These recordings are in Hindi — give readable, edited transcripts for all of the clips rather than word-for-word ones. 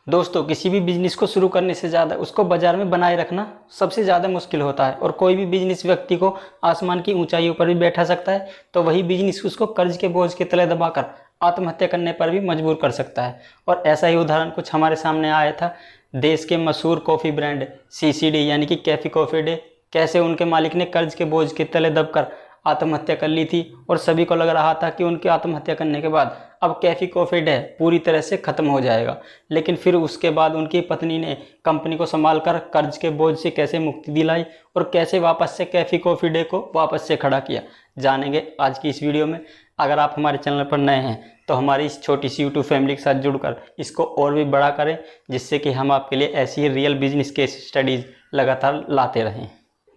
दोस्तों, किसी भी बिजनेस को शुरू करने से ज़्यादा उसको बाजार में बनाए रखना सबसे ज़्यादा मुश्किल होता है। और कोई भी बिजनेस व्यक्ति को आसमान की ऊंचाइयों पर भी बैठा सकता है, तो वही बिजनेस उसको कर्ज के बोझ के तले दबाकर आत्महत्या करने पर भी मजबूर कर सकता है। और ऐसा ही उदाहरण कुछ हमारे सामने आया था। देश के मशहूर कॉफ़ी ब्रांड सीसीडी यानी कि कैफी कॉफ़ी डे, कैसे उनके मालिक ने कर्ज के बोझ के तले दबकर आत्महत्या कर ली थी। और सभी को लग रहा था कि उनकी आत्महत्या करने के बाद अब कैफी कॉफ़ी डे पूरी तरह से ख़त्म हो जाएगा। लेकिन फिर उसके बाद उनकी पत्नी ने कंपनी को संभालकर कर्ज के बोझ से कैसे मुक्ति दिलाई और कैसे वापस से कैफी कॉफ़ी डे को वापस से खड़ा किया, जानेंगे आज की इस वीडियो में। अगर आप हमारे चैनल पर नए हैं तो हमारी इस छोटी सी यूट्यूब फैमिली के साथ जुड़कर इसको और भी बड़ा करें, जिससे कि हम आपके लिए ऐसी ही रियल बिजनेस केस स्टडीज़ लगातार लाते रहें।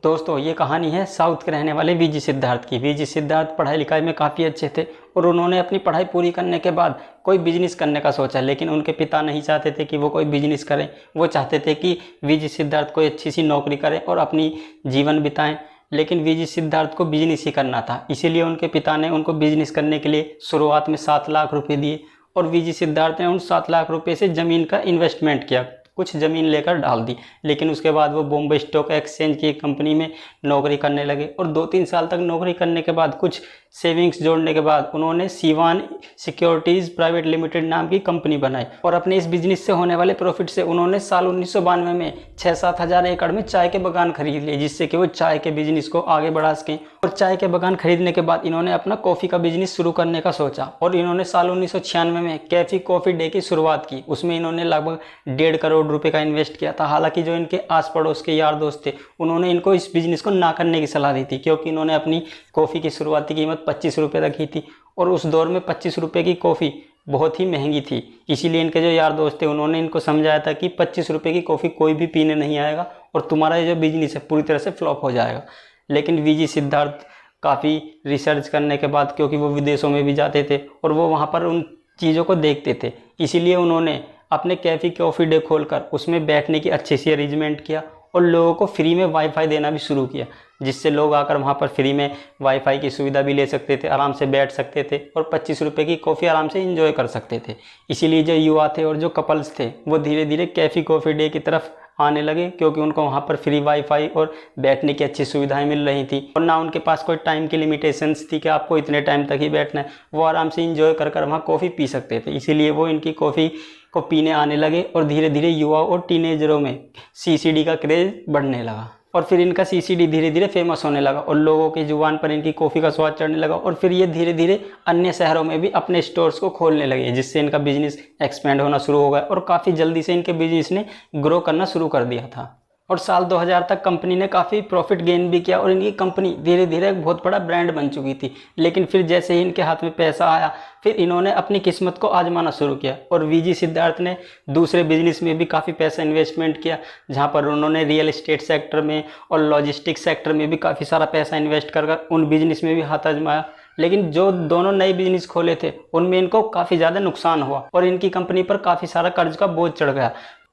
दोस्तों, ये कहानी है साउथ के रहने वाले वीजी सिद्धार्थ की। वीजी सिद्धार्थ पढ़ाई लिखाई में काफ़ी अच्छे थे और उन्होंने अपनी पढ़ाई पूरी करने के बाद कोई बिजनेस करने का सोचा, लेकिन उनके पिता नहीं चाहते थे कि वो कोई बिजनेस करें। वो चाहते थे कि वीजी सिद्धार्थ कोई अच्छी सी नौकरी करें और अपनी जीवन बिताएं। लेकिन वीजी सिद्धार्थ को बिजनेस ही करना था, इसीलिए उनके पिता ने उनको बिजनेस करने के लिए शुरुआत में 7 लाख रुपये दिए। और वीजी सिद्धार्थ ने उन 7 लाख रुपये से ज़मीन का इन्वेस्टमेंट किया, कुछ ज़मीन लेकर डाल दी। लेकिन उसके बाद वो बॉम्बे स्टॉक एक्सचेंज की कंपनी में नौकरी करने लगे और 2-3 साल तक नौकरी करने के बाद कुछ सेविंग्स जोड़ने के बाद उन्होंने सीवान सिक्योरिटीज़ प्राइवेट लिमिटेड नाम की कंपनी बनाई। और अपने इस बिजनेस से होने वाले प्रॉफिट से उन्होंने साल 1992 में 6-7 हज़ार एकड़ में चाय के बागान खरीद लिए, जिससे कि वो चाय के बिजनेस को आगे बढ़ा सकें। और चाय के बागान खरीदने के बाद इन्होंने अपना कॉफ़ी का बिजनेस शुरू करने का सोचा और इन्होंने साल 1996 में कैफी कॉफ़ी डे की शुरुआत की। उसमें इन्होंने लगभग 1.5 करोड़ रुपए का इन्वेस्ट किया था। हालांकि जो इनके आस पड़ोस के यार दोस्त थे उन्होंने इनको इस बिजनेस को ना करने की सलाह दी थी, क्योंकि इन्होंने अपनी कॉफ़ी की शुरुआती कीमत 25 रुपये रखी थी और उस दौर में 25 रुपये की कॉफ़ी बहुत ही महंगी थी। इसीलिए इनके जो यार दोस्त थे उन्होंने इनको समझाया था कि 25 रुपये की कॉफ़ी कोई भी पीने नहीं आएगा और तुम्हारा ये जो बिजनेस है पूरी तरह से फ्लॉप हो जाएगा। लेकिन वीजी सिद्धार्थ काफ़ी रिसर्च करने के बाद, क्योंकि वो विदेशों में भी जाते थे और वो वहाँ पर उन चीज़ों को देखते थे, इसीलिए उन्होंने अपने कैफी कॉफ़ी डे खोलकर उसमें बैठने की अच्छे से अरेंजमेंट किया और लोगों को फ्री में वाईफाई देना भी शुरू किया, जिससे लोग आकर वहाँ पर फ्री में वाईफाई की सुविधा भी ले सकते थे, आराम से बैठ सकते थे और 25 रुपये की कॉफ़ी आराम से एंजॉय कर सकते थे। इसीलिए जो युवा थे और जो कपल्स थे वो धीरे धीरे कैफी कॉफ़ी डे की तरफ आने लगे, क्योंकि उनको वहाँ पर फ्री वाईफाई और बैठने की अच्छी सुविधाएं मिल रही थी और ना उनके पास कोई टाइम की लिमिटेशंस थी कि आपको इतने टाइम तक ही बैठना है। वो आराम से एंजॉय कर कर वहाँ कॉफ़ी पी सकते थे, इसीलिए वो इनकी कॉफ़ी को पीने आने लगे और धीरे धीरे युवा और टीनेजरों में सीसीडी का क्रेज़ बढ़ने लगा। और फिर इनका सीसीडी धीरे धीरे फेमस होने लगा और लोगों की जुबान पर इनकी कॉफ़ी का स्वाद चढ़ने लगा और फिर ये धीरे धीरे अन्य शहरों में भी अपने स्टोर्स को खोलने लगे, जिससे इनका बिजनेस एक्सपेंड होना शुरू हो गया और काफ़ी जल्दी से इनके बिजनेस ने ग्रो करना शुरू कर दिया था। और साल 2000 तक कंपनी ने काफ़ी प्रॉफिट गेन भी किया और इनकी कंपनी धीरे धीरे एक बहुत बड़ा ब्रांड बन चुकी थी। लेकिन फिर जैसे ही इनके हाथ में पैसा आया, फिर इन्होंने अपनी किस्मत को आजमाना शुरू किया और वीजी सिद्धार्थ ने दूसरे बिजनेस में भी काफ़ी पैसा इन्वेस्टमेंट किया, जहां पर उन्होंने रियल एस्टेट सेक्टर में और लॉजिस्टिक्स सेक्टर में भी काफ़ी सारा पैसा इन्वेस्ट कर उन बिजनेस में भी हाथ आजमाया। लेकिन जो दोनों नए बिजनेस खोले थे उनमें इनको काफ़ी ज़्यादा नुकसान हुआ और इनकी कंपनी पर काफ़ी सारा कर्ज का बोझ चढ़ गया।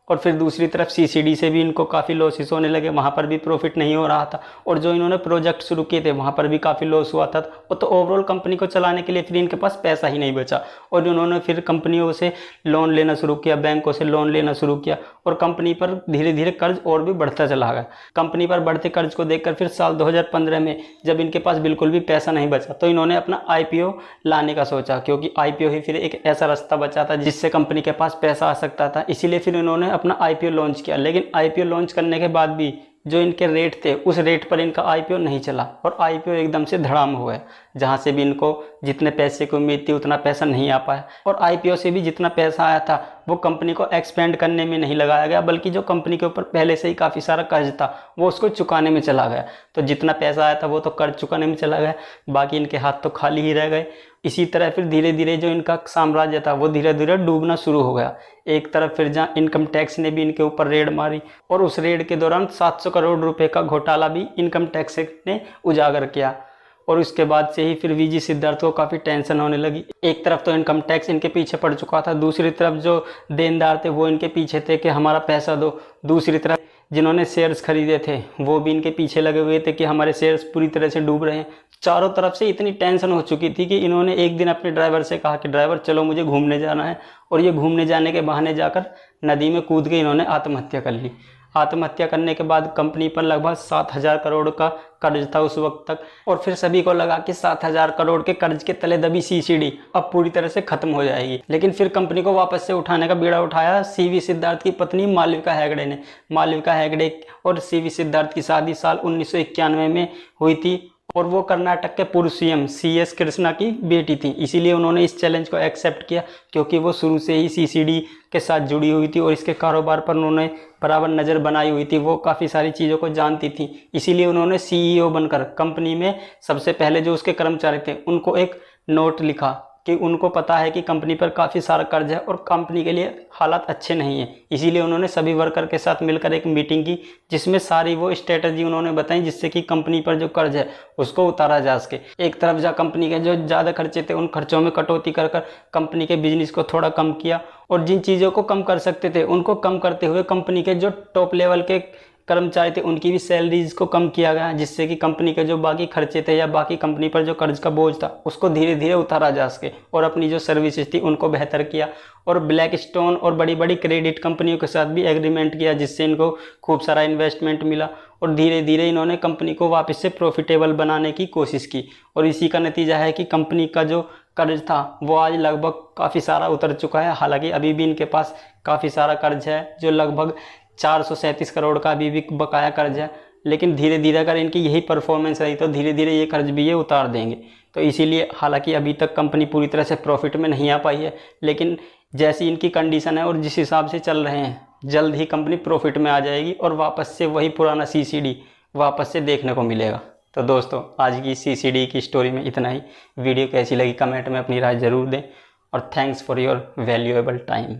और फिर दूसरी तरफ सीसीडी से भी इनको काफ़ी लॉसेस होने लगे, वहाँ पर भी प्रॉफिट नहीं हो रहा था और जो इन्होंने प्रोजेक्ट शुरू किए थे वहाँ पर भी काफ़ी लॉस हुआ था। तो ओवरऑल कंपनी को चलाने के लिए फिर इनके पास पैसा ही नहीं बचा और उन्होंने फिर कंपनियों से लोन लेना शुरू किया, बैंकों से लोन लेना शुरू किया और कंपनी पर धीरे धीरे कर्ज और भी बढ़ता चला गया। कंपनी पर बढ़ते कर्ज को देखकर फिर साल 2015 में जब इनके पास बिल्कुल भी पैसा नहीं बचा तो इन्होंने अपना IPO लाने का सोचा, क्योंकि IPO ही फिर एक ऐसा रास्ता बचा था जिससे कंपनी के पास पैसा आ सकता था। इसीलिए फिर इन्होंने अपना IPO लॉन्च किया। लेकिन IPO लॉन्च करने के बाद भी जो इनके रेट थे उस रेट पर इनका IPO नहीं चला और IPO एकदम से धड़ाम हो गया, जहाँ से भी इनको जितने पैसे की उम्मीद थी उतना पैसा नहीं आ पाया और IPO से भी जितना पैसा आया था वो कंपनी को एक्सपेंड करने में नहीं लगाया गया, बल्कि जो कंपनी के ऊपर पहले से ही काफ़ी सारा कर्ज था वो उसको चुकाने में चला गया। तो जितना पैसा आया था वो तो कर्ज चुकाने में चला गया, बाकी इनके हाथ तो खाली ही रह गए। इसी तरह फिर धीरे धीरे जो इनका साम्राज्य था वो धीरे धीरे डूबना शुरू हो गया। एक तरफ फिर जहाँ इनकम टैक्स ने भी इनके ऊपर रेड मारी और उस रेड के दौरान 700 करोड़ रुपए का घोटाला भी इनकम टैक्स ने उजागर किया और उसके बाद से ही फिर वीजी सिद्धार्थ को काफ़ी टेंशन होने लगी। एक तरफ तो इनकम टैक्स इनके पीछे पड़ चुका था, दूसरी तरफ जो देनदार थे वो इनके पीछे थे कि हमारा पैसा दो, दूसरी तरफ जिन्होंने शेयर्स खरीदे थे वो भी इनके पीछे लगे हुए थे कि हमारे शेयर्स पूरी तरह से डूब रहे हैं। चारों तरफ से इतनी टेंशन हो चुकी थी कि इन्होंने एक दिन अपने ड्राइवर से कहा कि ड्राइवर चलो मुझे घूमने जाना है, और ये घूमने जाने के बहाने जाकर नदी में कूद के इन्होंने आत्महत्या कर ली। आत्महत्या करने के बाद कंपनी पर लगभग 7,000 करोड़ का कर्ज था उस वक्त तक, और फिर सभी को लगा कि 7,000 करोड़ के कर्ज के तले दबी सीसीडी अब पूरी तरह से खत्म हो जाएगी। लेकिन फिर कंपनी को वापस से उठाने का बीड़ा उठाया सीवी सिद्धार्थ की पत्नी मालविका हेगड़े ने। मालविका हेगड़े और सीवी सिद्धार्थ की शादी साल 1991 में हुई थी, और वो कर्नाटक के पूर्व सीएम CS कृष्णा की बेटी थी। इसीलिए उन्होंने इस चैलेंज को एक्सेप्ट किया, क्योंकि वो शुरू से ही सीसीडी के साथ जुड़ी हुई थी और इसके कारोबार पर उन्होंने बराबर नज़र बनाई हुई थी। वो काफ़ी सारी चीज़ों को जानती थी। इसीलिए उन्होंने CEO बनकर कंपनी में सबसे पहले जो उसके कर्मचारी थे उनको एक नोट लिखा कि उनको पता है कि कंपनी पर काफ़ी सारा कर्ज है और कंपनी के लिए हालात अच्छे नहीं हैं। इसीलिए उन्होंने सभी वर्कर के साथ मिलकर एक मीटिंग की, जिसमें सारी वो स्ट्रेटजी उन्होंने बताई जिससे कि कंपनी पर जो कर्ज है उसको उतारा जा सके। एक तरफ जहाँ कंपनी के जो ज़्यादा खर्चे थे उन खर्चों में कटौती कर कर कंपनी के बिजनेस को थोड़ा कम किया, और जिन चीज़ों को कम कर सकते थे उनको कम करते हुए कंपनी के जो टॉप लेवल के कर्मचारी थे उनकी भी सैलरीज को कम किया गया, जिससे कि कंपनी के जो बाकी खर्चे थे या बाकी कंपनी पर जो कर्ज का बोझ था उसको धीरे धीरे उतारा जा सके, और अपनी जो सर्विसेज थी उनको बेहतर किया। और ब्लैक स्टोन और बड़ी बड़ी क्रेडिट कंपनियों के साथ भी एग्रीमेंट किया, जिससे इनको खूब सारा इन्वेस्टमेंट मिला, और धीरे धीरे इन्होंने कंपनी को वापस से प्रॉफिटेबल बनाने की कोशिश की। और इसी का नतीजा है कि कंपनी का जो कर्ज था वो आज लगभग काफ़ी सारा उतर चुका है। हालांकि अभी भी इनके पास काफ़ी सारा कर्ज है, जो लगभग 437 करोड़ का अभी भी बकाया कर्ज है। लेकिन धीरे धीरे अगर इनकी यही परफॉर्मेंस रही तो धीरे धीरे ये कर्ज भी ये उतार देंगे। तो इसीलिए हालांकि अभी तक कंपनी पूरी तरह से प्रॉफिट में नहीं आ पाई है, लेकिन जैसी इनकी कंडीशन है और जिस हिसाब से चल रहे हैं, जल्द ही कंपनी प्रॉफिट में आ जाएगी और वापस से वही पुराना CCD वापस से देखने को मिलेगा। तो दोस्तों, आज की CCD की स्टोरी में इतना ही। वीडियो कैसी लगी कमेंट में अपनी राय ज़रूर दें, और thanks for your valuable time.